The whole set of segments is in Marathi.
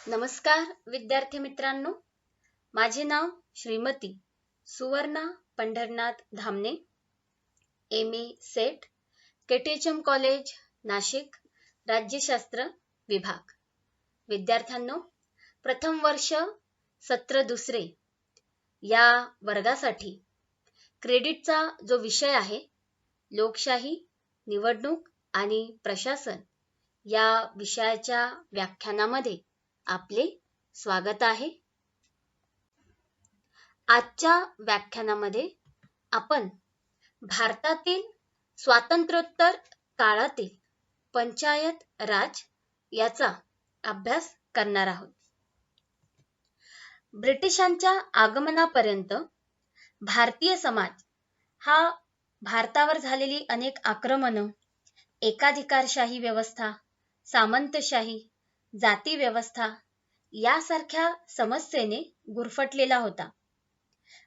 नमस्कार विद्यार्थी मित्रांनो, माझे नाव Shrimati Suvarna Pandharinath Dhamane, MA SET, KTHM college Nashik, राज्यशास्त्र विभाग. विद्यार्थ्यांनो, प्रथम वर्ष सत्र दुसरे या वर्गासाठी क्रेडिटचा जो विषय आहे लोकशाही, निवडणूक आणि प्रशासन या विषयाच्या व्याख्यानामध्ये आपले स्वागत आहे. आजच्या व्याख्यानामध्ये आपण भारतातील स्वातंत्र्योत्तर काळातील पंचायत राज याचा अभ्यास करणार आहोत. ब्रिटिशांच्या आगमनापर्यंत भारतीय समाज हा भारतावर झालेली अनेक आक्रमण, एकाधिकारशाही व्यवस्था, सामंतशाही, जाती व्यवस्था यासारख्या समस्येने गुरफटलेला होता.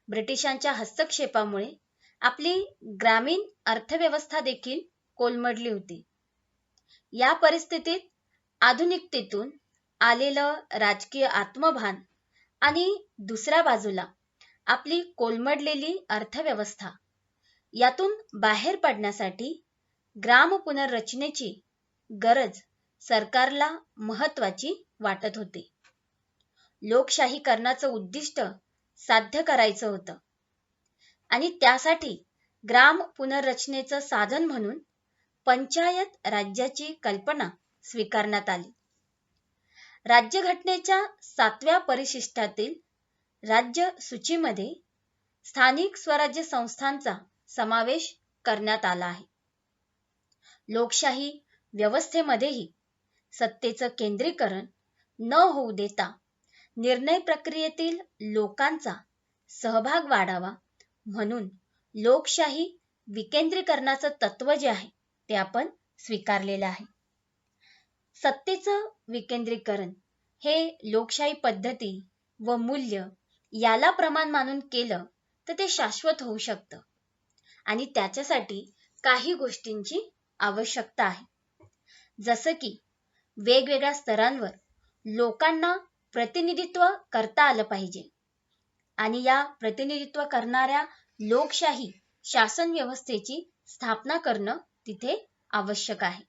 ब्रिटिशांच्या हस्तक्षेपामुळे आपली ग्रामीण अर्थव्यवस्था देखील कोलमडली होती. या परिस्थितीत आधुनिकतेतून आलेलं राजकीय आत्मभान आणि दुसऱ्या बाजूला आपली कोलमडलेली अर्थव्यवस्था यातून बाहेर पडण्यासाठी ग्राम पुनर्रचनेची गरज सरकारला महत्त्वाची वाटत होती. लोकशाहीकरणाचं उद्दिष्ट साध्य करायचं होतं आणि त्यासाठी ग्राम पुनर्रचनेचं साधन म्हणून पंचायत राज्याची कल्पना स्वीकारण्यात आली. राज्यघटनेच्या 7व्या परिशिष्टातील राज्य सूचीमध्ये स्थानिक स्वराज्य संस्थांचा समावेश करण्यात आला आहे. लोकशाही व्यवस्थेमध्येही सत्तेचं केंद्रीकरण न होऊ देता निर्णय प्रक्रियेतील लोकांचा सहभाग वाढावा म्हणून लोकशाही विकेंद्रीकरणाचं तत्व जे आहे ते आपण स्वीकारलेलं आहे. सत्तेचं विकेंद्रीकरण हे लोकशाही पद्धती व मूल्य याला प्रमाण मानून केलं तर ते शाश्वत होऊ शकतं आणि त्याच्यासाठी काही गोष्टींची आवश्यकता आहे. जसं की वेगवेगळ्या स्तरांवर लोकांना प्रतिनिधित्व करता आलं पाहिजे आणि या प्रतिनिधित्व करणाऱ्या लोकशाही शासन व्यवस्थेची स्थापना करणं तिथे आवश्यक आहे.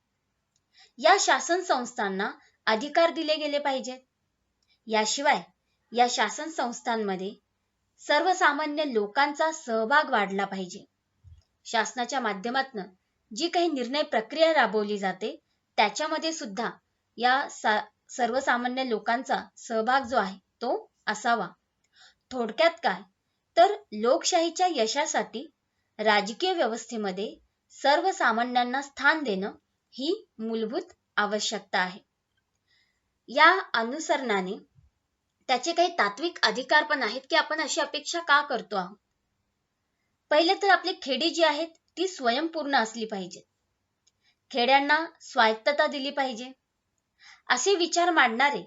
या शासन संस्थांना अधिकार दिले गेले पाहिजेत. याशिवाय या शासन संस्थांमध्ये सर्वसामान्य लोकांचा सहभाग वाढला पाहिजे. शासनाच्या माध्यमातून जी काही निर्णय प्रक्रिया राबवली जाते त्याच्यामध्ये सुद्धा या सर्वसामान्य लोकांचा सहभाग जो आहे तो असावा. थोडक्यात काय तर लोकशाहीच्या यशासाठी राजकीय व्यवस्थेमध्ये सर्वसामान्यांना स्थान देणं ही मूलभूत आवश्यकता आहे. या अनुसरणाने त्याचे काही तात्विक अधिकार पण आहेत की आपण अशी अपेक्षा का करतो आहोत. पहिले तर आपली खेडी जी आहेत ती स्वयंपूर्ण असली पाहिजे. खेड्यांना स्वायत्तता दिली पाहिजे असे विचार मांडणारे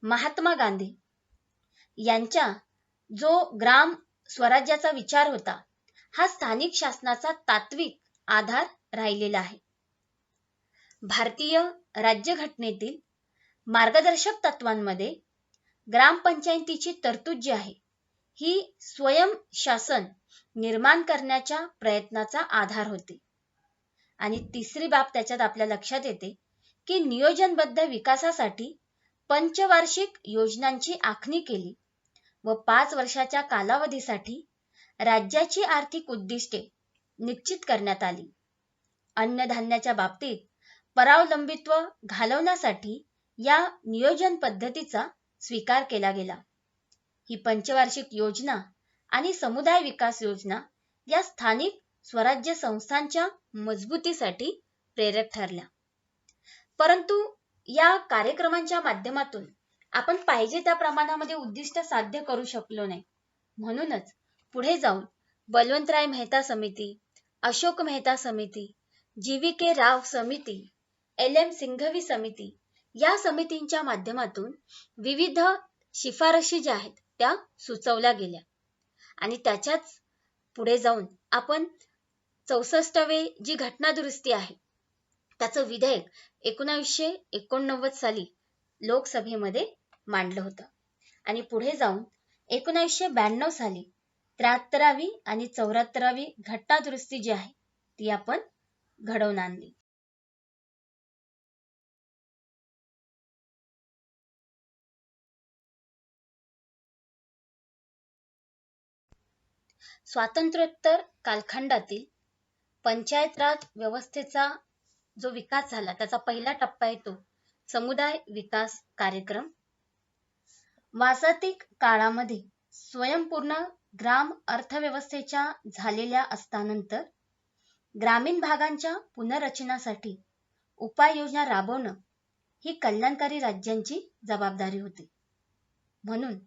महात्मा गांधी यांचा जो ग्राम स्वराज्याचा विचार होता हा स्थानिक शासनाचा तात्विक आधार राहिलेला आहे. भारतीय राज्यघटनेतील मार्गदर्शक तत्वांमध्ये ग्रामपंचायतीची तरतूद जी आहे ही स्वयंशासन निर्माण करण्याच्या प्रयत्नाचा आधार होते. आणि तिसरी बाब त्याच्यात आपल्या लक्षात येते की नियोजनबद्ध विकासासाठी पंचवार्षिक योजनांची आखणी केली व 5 वर्षाच्या कालावधीसाठी राज्याची आर्थिक उद्दिष्टे निश्चित करण्यात आली. अन्नधान्याच्या बाबतीत परावलंबित्व घालवण्यासाठी या नियोजन पद्धतीचा स्वीकार केला गेला. ही पंचवार्षिक योजना आणि समुदाय विकास योजना या स्थानिक स्वराज्य संस्थांच्या मजबूतीसाठी प्रेरक ठरल्या. परंतु या कार्यक्रमांच्या माध्यमातून आपण पाहिजे त्या प्रमाणामध्ये उद्दिष्ट साध्य करू शकलो नाही. म्हणूनच पुढे जाऊन बलवंतराय मेहता समिती, अशोक मेहता समिती, GVK राव समिती, LM सिंघवी समिती या समितींच्या माध्यमातून विविध शिफारशी ज्या आहेत त्या सुचवल्या गेल्या आणि त्याच्याच पुढे जाऊन आपण 64वे जी घटना दुरुस्ती आहे त्याचं विधेयक 1989 साली लोकसभेमध्ये मांडलं होतं आणि पुढे जाऊन 1992 साली 73वी आणि 74वी घटना दुरुस्ती जी आहे ती आपण घडवून आणली. स्वातंत्र्योत्तर कालखंडातील पंचायत राज व्यवस्थेचा जो विकास झाला त्याचा पहिला टप्पा येतो समुदाय विकास कार्यक्रम. वासातिक काळामध्ये स्वयंपूर्ण ग्राम अर्थव्यवस्थेच्या झालेल्या असतानंतर ग्रामीण भागांच्या पुनर्रचनासाठी उपाययोजना राबवणं ही कल्याणकारी राज्यांची जबाबदारी होती. म्हणून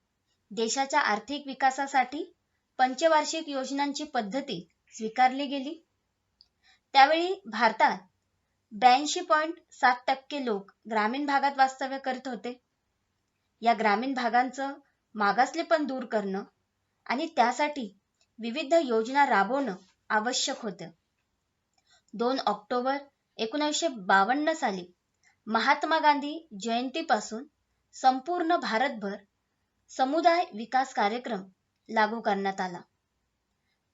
देशाच्या आर्थिक विकासासाठी पंचवार्षिक योजनांची पद्धती स्वीकारली गेली. त्यावेळी भारतात 82.7% लोक ग्रामीण भागात वास्तव्य करत होते. या ग्रामीण भागांचं मागासलेपण दूर करणं आणि त्यासाठी विविध योजना राबवणं आवश्यक होतं. 2 ऑक्टोबर 1952 साली महात्मा गांधी जयंतीपासून संपूर्ण भारतभर समुदाय विकास कार्यक्रम लागू करण्यात आला.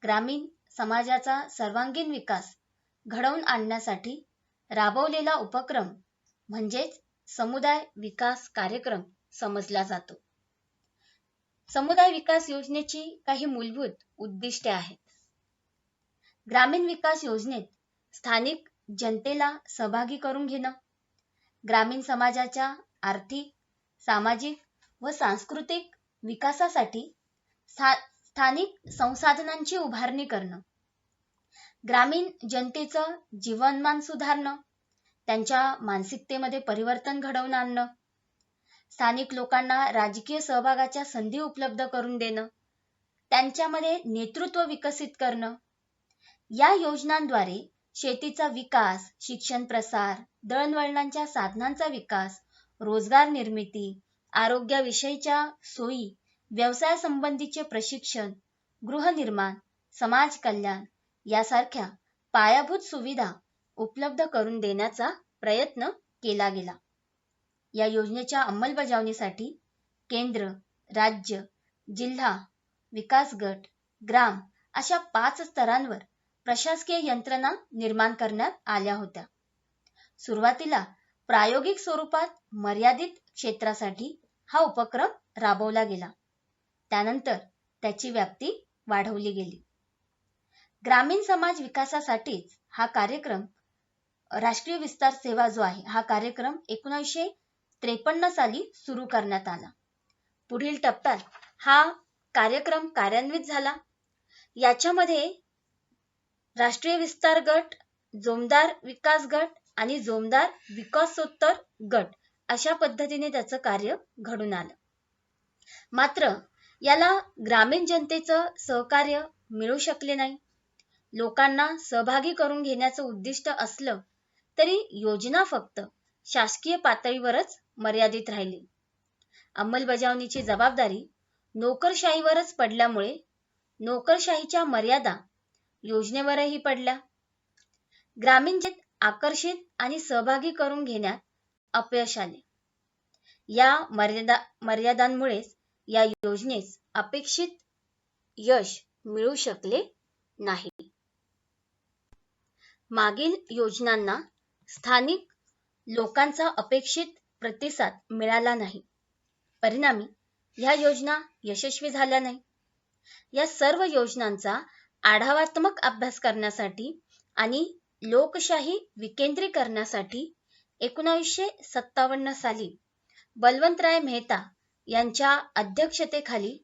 ग्रामीण समाजाचा सर्वांगीण विकास घडवून आणण्यासाठी राबवलेला उपक्रम म्हणजेच समुदाय विकास कार्यक्रम समजला जातो. समुदाय विकास योजनेची काही मूलभूत उद्दिष्टे आहेत. ग्रामीण विकास योजनेत स्थानिक जनतेला सहभागी करून घेणं, ग्रामीण समाजाच्या आर्थिक, सामाजिक व सांस्कृतिक विकासासाठी स्थानिक संसाधनांची उभारणी करणं, ग्रामीण जनतेचं जीवनमान सुधारणं, त्यांच्या मानसिकतेमध्ये परिवर्तन घडवून आणणं, स्थानिक लोकांना राजकीय सहभागाच्या संधी उपलब्ध करून देणं, त्यांच्यामध्ये नेतृत्व विकसित करणं. या योजनांद्वारे शेतीचा विकास, शिक्षण प्रसार, दळणवळणाच्या साधनांचा विकास, रोजगार निर्मिती, आरोग्याविषयीच्या सोयी, व्यवसायासंबंधीचे प्रशिक्षण, गृहनिर्माण, समाज कल्याण यासारख्या पायाभूत सुविधा उपलब्ध करून देण्याचा प्रयत्न केला गेला. या योजनेच्या अंमलबजावणीसाठी केंद्र, राज्य, जिल्हा, विकास गट, ग्राम अशा 5 स्तरांवर प्रशासकीय यंत्रणा निर्माण करण्यात आल्या होत्या. सुरुवातीला प्रायोगिक स्वरूपात मर्यादित क्षेत्रासाठी हा उपक्रम राबवला गेला. त्यानंतर त्याची व्याप्ती वाढवली गेली. ग्रामीण समाज विकासासाठीच हा कार्यक्रम राष्ट्रीय विस्तार सेवा जो आहे हा कार्यक्रम 1953 साली सुरू करण्यात आला. पुढील टप्प्यात हा कार्यक्रम कार्यान्वित झाला. याच्यामध्ये राष्ट्रीय विस्तार गट, जोमदार विकास गट आणि जोमदार विकासोत्तर गट अशा पद्धतीने त्याचं कार्य घडून आलं. मात्र याला ग्रामीण जनतेचं सहकार्य मिळू शकले नाही. लोकांना सहभागी करून घेण्याचं उद्दिष्ट असलं तरी योजना फक्त शासकीय पातळीवरच मर्यादित राहिली. अंमलबजावणीची जबाबदारी नोकरशाहीवरच पडल्यामुळे नोकरशाहीच्या मर्यादा योजनेवरही पडल्या. ग्रामीण जनतेत आकर्षित आणि सहभागी करून घेण्यात अपयश आले. या मर्यादांमुळेच या योजनेस अपेक्षित यश मिळू शकले नाही. मागील योजनांना स्थानिक लोकांचा अपेक्षित प्रतिसाद मिळाला नाही. परिणामी ह्या योजना यशस्वी झाल्या नाही. या सर्व योजनांचा आढावात्मक अभ्यास करण्यासाठी आणि लोकशाही विकेंद्रीकरणासाठी 1957 साली बलवंतराय मेहता यांच्या अध्यक्षतेखाली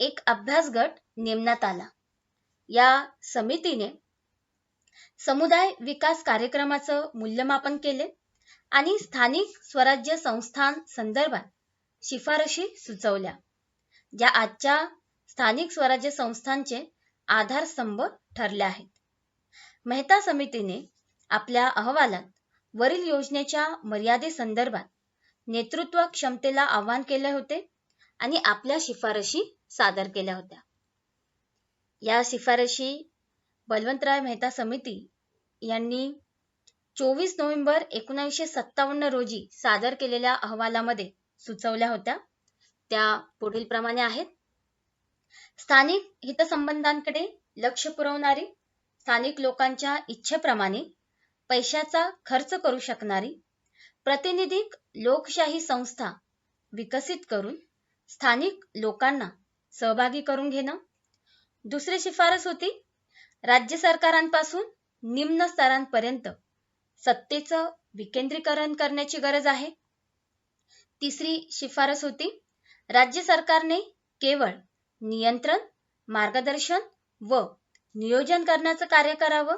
एक अभ्यास गट नेमण्यात आला. या समितीने समुदाय विकास कार्यक्रमाचं मूल्यमापन केले आणि स्थानिक स्वराज्य संस्थांसंदर्भात शिफारशी सुचवल्या, ज्या आजच्या स्थानिक स्वराज्य संस्थांचे आधारस्तंभ ठरले आहेत. मेहता समितीने आपल्या अहवालात वरील योजनेच्या मर्यादेसंदर्भात नेतृत्व क्षमतेला आवाहन केले होते आणि आपल्या शिफारशी सादर केल्या होत्या. या शिफारशी बलवंतराय मेहता समिती यांनी 24 नोव्हेंबर 1957 रोजी सादर केलेल्या अहवालामध्ये सुचवल्या होत्या. त्या पुढील प्रमाणे आहेत. स्थानिक हितसंबंधांकडे लक्ष पुरवणारी, स्थानिक लोकांच्या इच्छेप्रमाणे पैशाचा खर्च करू शकणारी, प्रातिनिधिक लोकशाही संस्था विकसित करून स्थानिक लोकांना सहभागी करून घेणं. दुसरी शिफारस होती राज्य सरकारांपासून निम्न स्तरांपर्यंत सत्तेचं विकेंद्रीकरण करण्याची गरज आहे. तिसरी शिफारस होती राज्य सरकारने केवळ नियंत्रण, मार्गदर्शन व नियोजन करण्याचं कार्य करावं.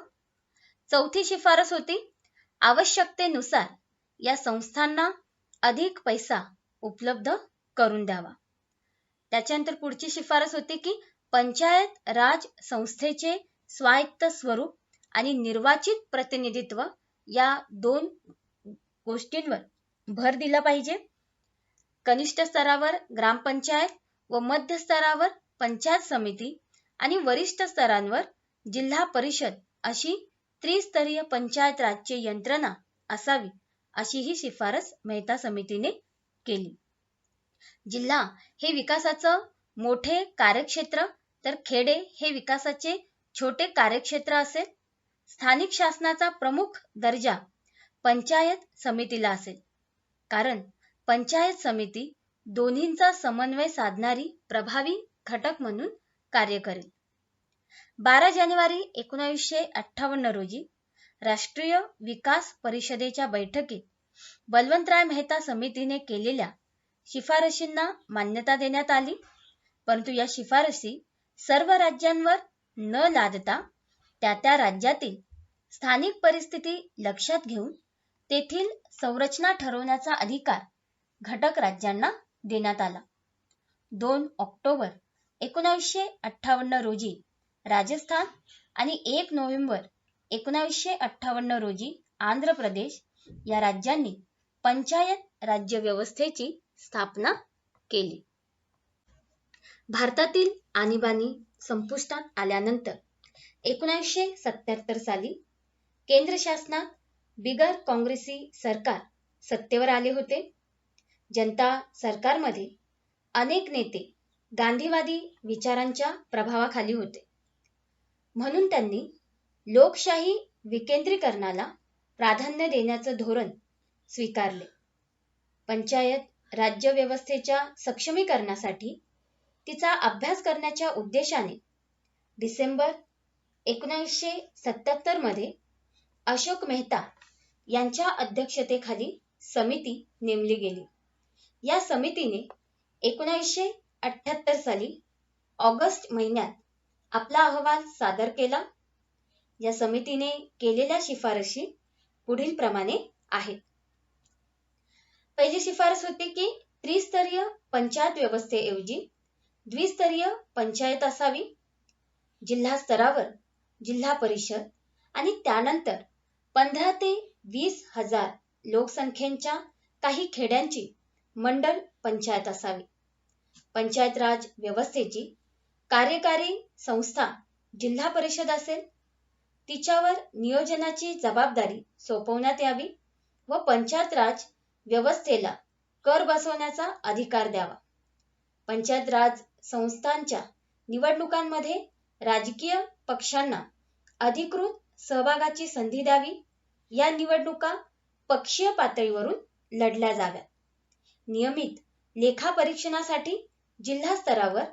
चौथी शिफारस होती आवश्यकतेनुसार या संस्थांना अधिक पैसा उपलब्ध करून द्यावा. त्याच्यानंतर पुढची शिफारस होती की पंचायत राज संस्थेचे स्वायत्त स्वरूप आणि निर्वाचित प्रतिनिधित्व या दोन गोष्टींवर भर दिला पाहिजे. कनिष्ठ स्तरावर ग्रामपंचायत व मध्य स्तरावर पंचायत समिती आणि वरिष्ठ स्तरांवर जिल्हा परिषद अशी त्रिस्तरीय पंचायत राज्य यंत्रणा असावी, अशी ही शिफारस मेहता समितीने केली. जिल्हा हे विकासाचं मोठे कार्यक्षेत्र तर खेडे हे विकासाचे छोटे कार्यक्षेत्र असेल. स्थानिक शासनाचा प्रमुख दर्जा पंचायत समितीला असेल, कारण पंचायत समिती दोन्हींचा समन्वय साधणारी प्रभावी घटक म्हणून कार्य करेल. 12 जानेवारी 1958 रोजी राष्ट्रीय विकास परिषदेच्या बैठकीत बलवंतराय मेहता समितीने केलेल्या शिफारशींना मान्यता देण्यात आली. परंतु या शिफारसी सर्व राज्यांवर न लादता त्या राज्यातील स्थानिक परिस्थिती लक्षात घेऊन तेथील संरचना ठरवण्याचा अधिकार घटक राज्यांना देण्यात आला. 2 ऑक्टोबर 1958 रोजी राजस्थान आणि 1 नोव्हेंबर 1958 रोजी आंध्र प्रदेश या राज्यांनी पंचायत राज्य व्यवस्थेची स्थापना केली. भारतातील आणीबाणी संपुष्टात आल्यानंतर 1977 साली केंद्र शासनात बिगर काँग्रेसी सरकार सत्तेवर आले होते. जनता सरकारमध्ये अनेक नेते गांधीवादी विचारांच्या प्रभावाखाली होते. म्हणून त्यांनी लोकशाही विकेंद्रीकरणाला प्राधान्य देण्याचं धोरण स्वीकारले. पंचायत राज्य व्यवस्थेच्या सक्षमीकरणासाठी तिचा अभ्यास करण्याच्या उद्देशाने डिसेंबर 1977 मध्ये अशोक मेहता यांच्या अध्यक्षतेखाली समिती नेमली गेली. या समितीने 1978 साली ऑगस्ट महिन्यात आपला अहवाल सादर केला. या समितीने केलेल्या शिफारशी पुढील प्रमाणे आहेत. पहिली शिफारस होती की त्रिस्तरीय पंचायत व्यवस्थेऐवजी द्विस्तरीय पंचायत असावी. जिल्हा स्तरावर जिल्हा परिषद आणि त्यानंतर 15 ते 20 हजार लोकसंख्येच्या काही खेड्यांची मंडल पंचायत असावी. पंचायत राज व्यवस्थेची कार्यकारी संस्था जिल्हा परिषद असेल. तिच्यावर नियोजनाची जबाबदारी सोपवण्यात यावी व पंचायत राज व्यवस्थेला कर बसवण्याचा अधिकार द्यावा. पंचायत राज संस्थांच्या निवडणुकांमध्ये राजकीय पक्षांना अधिकृत सहभागाची संधी द्यावी. या निवडणुका पक्षीय पातळीवरून लढल्या जाव्यात. नियमित लेखापरीक्षणासाठी जिल्हा स्तरावर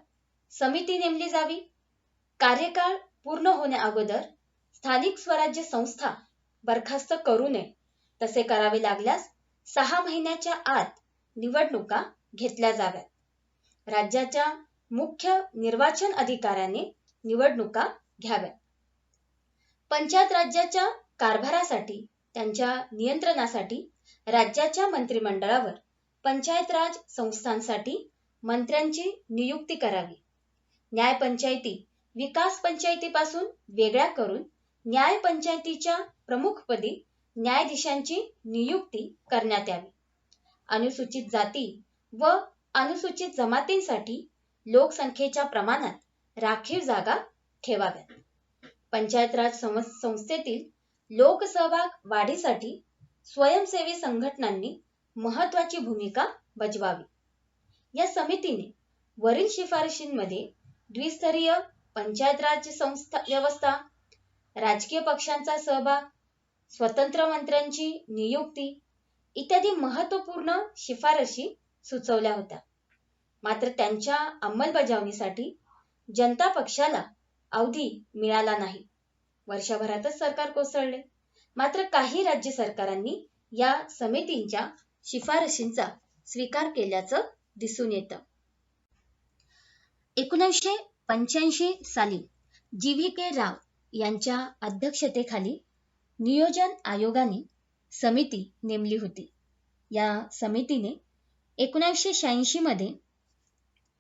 समिती नेमली जावी. कार्यकाळ पूर्ण होण्याअगोदर स्थानिक स्वराज्य संस्था बरखास्त करू नये. तसे करावे लागल्यास 6 महिन्याच्या आत निवडणुका घेतल्या जाव्यात. राज्याच्या मुख्य निर्वाचन अधिकाऱ्याने निवडणुका घ्याव्यात. पंचायत राज्याच्या कारभारासाठी त्यांच्या नियंत्रणासाठी राज्याच्या मंत्रिमंडळावर पंचायत राज संस्थांसाठी मंत्र्यांची नियुक्ती करावी. न्यायपंचायती विकास पंचायतीपासून वेगळ्या करून न्यायपंचायतीच्या प्रमुखपदी न्यायाधीशांची नियुक्ती करण्यात यावी. अनुसूचित जाती व अनुसूचित जमातींसाठी लोकसंख्येच्या प्रमाणात राखीव जागा ठेवाव्यात. पंचायत राज संस्थेतील लोकसहभाग वाढीसाठी स्वयंसेवी संघटनांनी महत्त्वाची भूमिका बजावावी. या समितीने वरील शिफारशींमध्ये द्विस्तरीय पंचायत राज संस्था व्यवस्था, राजकीय पक्षांचा सहभाग, स्वतंत्र मंत्र्यांची नियुक्ती इत्यादी महत्त्वपूर्ण शिफारशी सुचवल्या होत्या. मात्र त्यांच्या अंमलबजावणीसाठी जनता पक्षाला अवधी मिळाला नाही. वर्षभरातच सरकार कोसळले. मात्र काही राज्य सरकारांनी या समितींच्या शिफारशींचा स्वीकार केल्याचं दिसून येतं. 1985 साली GVK राव यांच्या अध्यक्षतेखाली नियोजन आयोगाने समिती नेमली होती. या समितीने 1986 मध्ये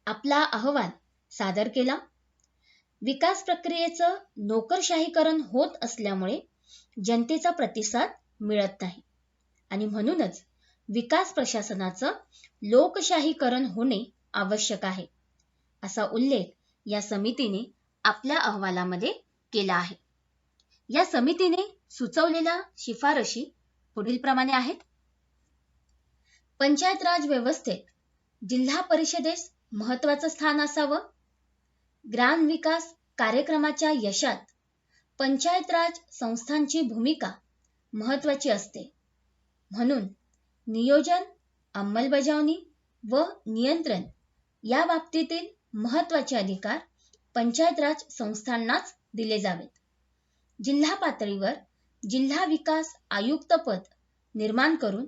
आपला अहवाल सादर केला. विकास प्रक्रियेचं नोकरशाहीकरण होत असल्यामुळे जनतेचा प्रतिसाद मिळत नाही आणि म्हणूनच विकास प्रशासनाचं लोकशाहीकरण होणे आवश्यक आहे, असा उल्लेख या समितीने आपल्या अहवालामध्ये केला आहे. या समितीने सुचवलेल्या शिफारशी पुढीलप्रमाणे आहेत. पंचायत राज व्यवस्थेत जिल्हा परिषदेस महत्त्वाचं स्थान असावं. ग्रामविकास कार्यक्रमाच्या यशात पंचायत राज संस्थांची भूमिका महत्त्वाची असते. म्हणून नियोजन, अंमलबजावणी व नियंत्रण या बाबतीतील महत्त्वाचे अधिकार पंचायत राज संस्थांनाच दिले जावेत. जिल्हा पातळीवर जिल्हा विकास आयुक्त पद निर्माण करून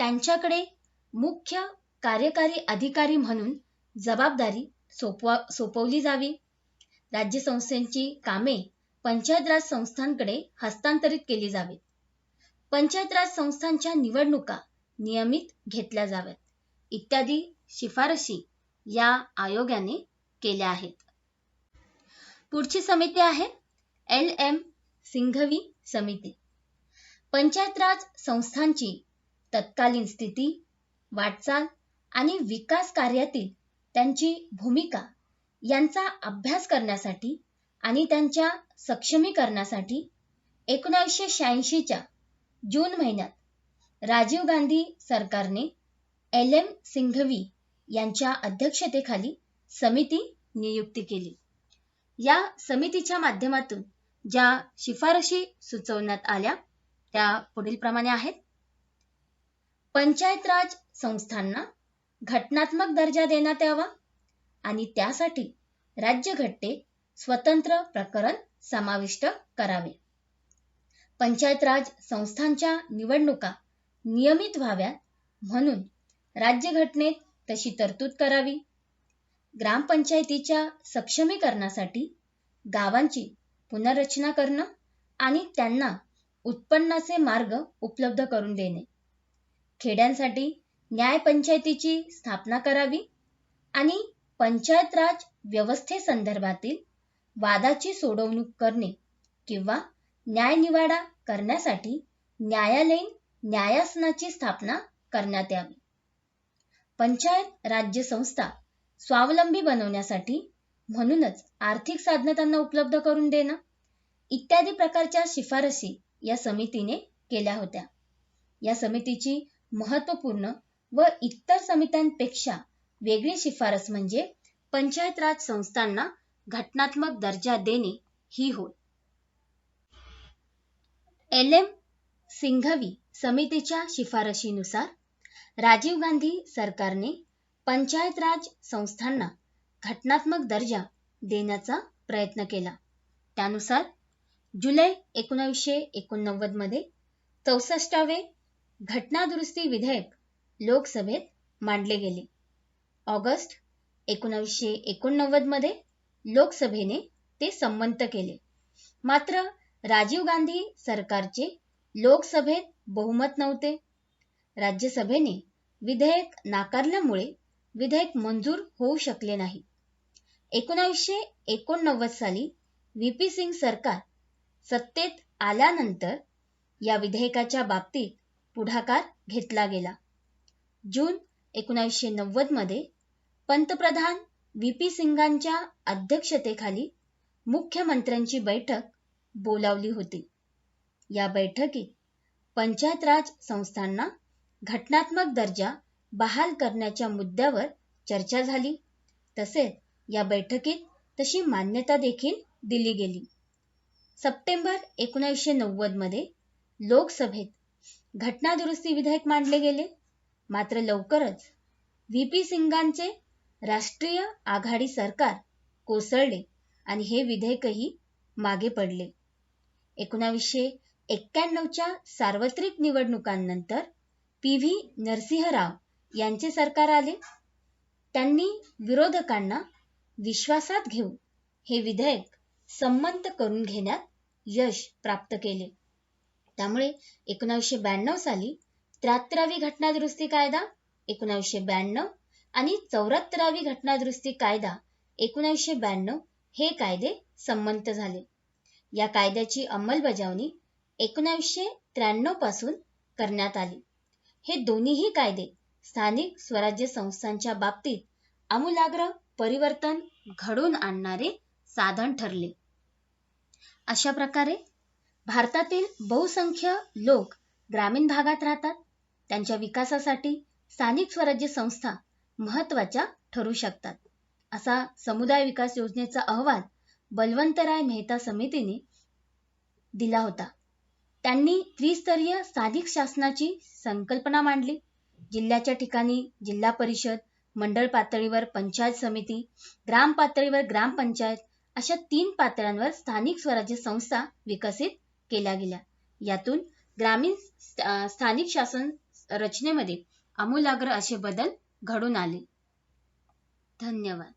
त्यांच्याकडे मुख्य कार्यकारी अधिकारी म्हणून जबाबदारी सोपवली जावी. राज्य संस्थांची कामे पंचायत राज संस्थांकडे हस्तांतरित केली जावीत. पंचायत राज संस्थांच्या निवडणुका नियमित घेतल्या जाव्यात इत्यादी शिफारशी या आयोगाने केल्या आहेत. पुढची समिती आहे LM सिंघवी समिती. पंचायत राज संस्थांची तत्कालीन स्थिती, वाटचाल आणि विकास कार्यातील त्यांची भूमिका यांचा अभ्यास करण्यासाठी आणि त्यांच्या सक्षमीकरणासाठी 1986च्या जून महिन्यात राजीव गांधी सरकारने LM सिंघवी यांच्या अध्यक्षतेखाली समिती नियुक्त केली. या समितीच्या माध्यमातून ज्या शिफारशी सुचवण्यात आल्या त्या पुढीलप्रमाणे आहेत. पंचायत राज संस्थांना घटनात्मक दर्जा देण्यात यावा आणि त्यासाठी राज्यघटनेत स्वतंत्र प्रकरण समाविष्ट करावे. पंचायत राज संस्थांच्या निवडणुका नियमित व्हाव्यात म्हणून राज्यघटनेत तशी तरतूद करावी. ग्रामपंचायतीच्या सक्षमीकरणासाठी गावांची पुनर्रचना करणं आणि त्यांना उत्पन्नाचे मार्ग उपलब्ध करून देणे. खेड्यांसाठी न्यायपंचायतीची स्थापना करावी आणि पंचायत राज व्यवस्थेसंदर्भातील वादाची सोडवणूक करणे किंवा न्यायनिवाडा करण्यासाठी न्यायालयीन न्यायासनाची स्थापना करण्यात यावी. पंचायत राज्य संस्था स्वावलंबी बनवण्यासाठी म्हणूनच आर्थिक साधनं त्यांना उपलब्ध करून देणं इत्यादी प्रकारच्या शिफारसी या समितीने केल्या होत्या. या समितीची महत्त्वपूर्ण व इतर समित्यांपेक्षा वेगळी शिफारस म्हणजे पंचायत राज संस्थांना घटनात्मक दर्जा देणे ही होय. LM सिंघवी समितीच्या शिफारशीनुसार राजीव गांधी सरकारने पंचायत राज संस्थांना घटनात्मक दर्जा देण्याचा प्रयत्न केला. त्यानुसार जुलै 1989 मध्ये 64वे घटनादुरुस्ती विधेयक लोकसभेत मांडले गेले. ऑगस्ट 1989 मध्ये लोकसभेने ते संमत केले. मात्र राजीव गांधी सरकारचे लोकसभेत बहुमत नव्हते. राज्यसभेने विधेयक नाकारल्यामुळे विधेयक मंजूर होऊ शकले नाही. 1989 साली VP सिंग सरकार सत्तेत आल्यानंतर या विधेयकाच्या बाबतीत पुढाकार घेतला गेला. जून 1990 मध्ये पंतप्रधान VP सिंगांच्या अध्यक्षतेखाली मुख्यमंत्र्यांची बैठक बोलावली होती. या बैठकीत पंचायत राज संस्थांना घटनात्मक दर्जा बहाल करण्याच्या मुद्द्यावर चर्चा झाली. तसेच या बैठकीत तशी मान्यता देखील दिली गेली. सप्टेंबर 1990 मध्ये लोकसभेत घटनादुरुस्ती विधेयक मांडले गेले. मात्र लवकरच व्ही.पी. सिंगांचे राष्ट्रीय आघाडी सरकार कोसळले आणि हे विधेयकही मागे पडले. 1991च्या सार्वत्रिक निवडणुकांनंतर पी.व्ही. नरसिंह राव यांचे सरकार आले. त्यांनी विरोधकांना विश्वासात घेऊन हे विधेयक संमत करून घेण्यात यश प्राप्त केले. त्यामुळे 1992 साली 73वी घटनादुरुस्ती कायदा 1992 आणि 74वी घटनादुरुस्ती कायदा 1992 हे कायदे संमत झाले. या कायद्याची अंमलबजावणी 1993 पासून करण्यात आली. हे दोन्हीही कायदे स्थानिक स्वराज्य संस्थांच्या बाबतीत आमूलाग्र परिवर्तन घडवून आणणारे साधन ठरले. अशा प्रकारे भारतातील बहुसंख्य लोक ग्रामीण भागात राहतात. त्यांच्या विकासासाठी स्थानिक स्वराज्य संस्था महत्त्वाच्या ठरू शकतात. असा समुदाय विकास योजनेचा अहवाल बलवंतराय मेहता समितीने दिला होता. त्यांनी त्रिस्तरीय स्थानिक शासनाची संकल्पना मांडली. जिल्ह्याच्या ठिकाणी जिल्हा परिषद, मंडळ पातळीवर पंचायत समिती, ग्राम पातळीवर ग्रामपंचायत अशा 3 पातळ्यांवर स्थानिक स्वराज्य संस्था विकसित केल्या गेल्या. यातून ग्रामीण स्थानिक शासन रचनेमध्ये आमूलाग्र असे बदल घडून आले. धन्यवाद.